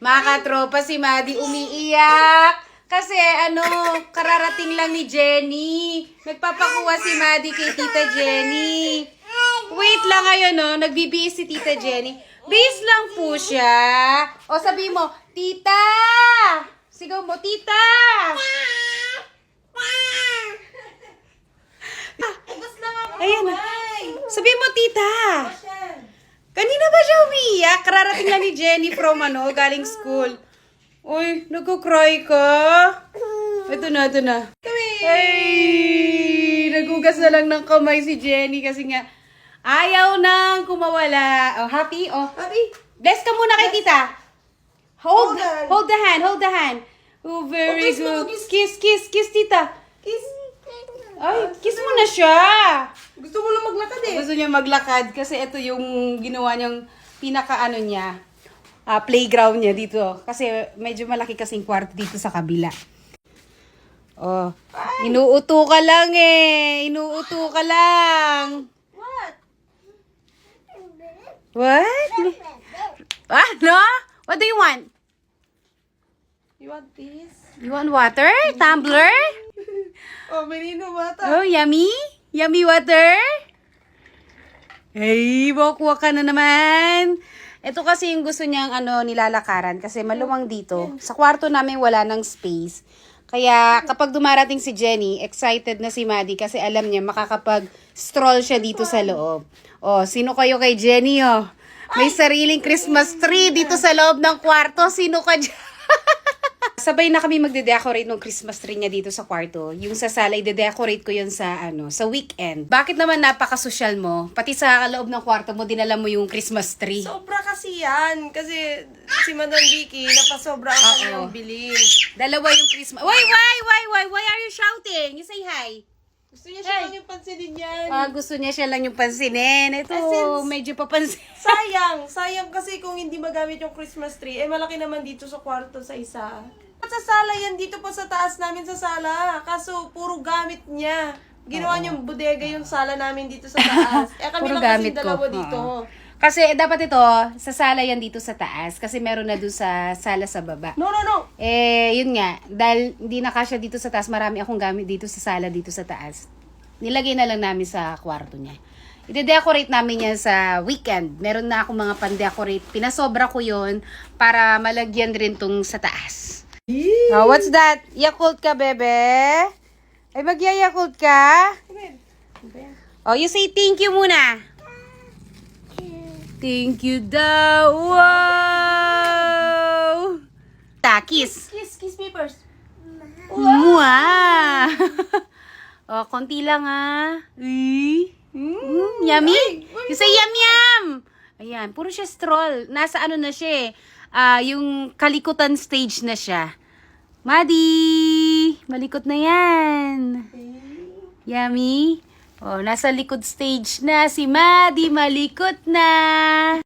Mga katropa, si Maddie umiiyak. Kasi kararating lang ni Jenny. Nagpapakuha si Maddie kay Tita Jenny. Wait lang ngayon, nagbibihis si Tita Jenny. Bihis lang po siya. O sabi mo, Tita! Sigaw mo, Tita! Ayan na. Sabi mo, Tita! Kanina ba siya umiiyak? Kararating lang ni Jenny from galing school. Uy, nagko-cry ka? Ito na. Ay, nagugas na lang ng kamay si Jenny kasi nga ayaw nang kumawala. Oh, happy? Oh, Happy? bless ka muna kay Tita. Hold the hand. Oh, very kiss mo, good. kiss. Kiss, Tita. Kiss. Ay, kiss mo na siya. Gusto mo lang maglakad eh. Gusto niya maglakad kasi ito yung ginawa niyang niya, playground niya dito. Kasi medyo malaki kasing kwarto dito sa kabila. Oh, inuuto ka lang eh. Inuuto ka lang. What? What? Ano? What do you want? You want this? You want water? Tumbler? Oh, menino bata. Oh, yummy? Yummy water? Hey, wakwak ka na naman. Ito kasi yung gusto niyang nilalakaran kasi maluwang dito. Sa kwarto namin wala ng space. Kaya kapag dumarating si Jenny, excited na si Maddie kasi alam niya makakapag-stroll siya dito sa loob. Oh, sino kayo kay Jenny oh? May sariling Christmas tree dito sa loob ng kwarto. Sino ka dyan? Sabay na kami magde-decorate ng Christmas tree niya dito sa kwarto. Yung sa sala, i-decorate ko yun sa weekend. Bakit naman napaka-social mo? Pati sa loob ng kwarto mo, dinala mo yung Christmas tree. Sobra kasi yan. Kasi si Madam Vicky, napasobra ang kanyang bili. Dalawa yung Christmas. Why are you shouting? You say hi. Gusto niya siya lang yung pansinin yan. Gusto niya siya lang yung pansinin. Ito, Essence. medyo papansin. Sayang kasi kung hindi magamit yung Christmas tree, malaki naman dito sa kwarto sa isa. At sa sala yan, dito po sa taas namin sa sala. Kaso, puro gamit niya. Ginawa niyang bodega yung sala namin dito sa taas. Kami Puro lang gamit kasi ko. dalawa dito. Kasi dapat ito, sa sala yan dito sa taas. Kasi meron na doon sa sala sa baba. No. Yun nga, dahil hindi na kasya dito sa taas, marami akong gamit dito sa sala, dito sa taas. Nilagay na lang namin sa kwarto niya. I-decorate namin yan sa weekend. Meron na akong mga pan-decorate. Pinasobra ko yun para malagyan rin tong sa taas. Oh, what's that? Yakult ka, bebe? Ay, magya-Yakult ka? Oh, you say thank you muna. Thank you daw. Wow! Kiss. Kiss me first. Wow! Oh, konti lang yummy? You say yum! Ayan, puro siya stroll. Nasa na siya yung kalikutan stage na siya. Maddie! Malikot na yan. Yummy? Oh, nasa likod stage na si Maddie. Malikot na.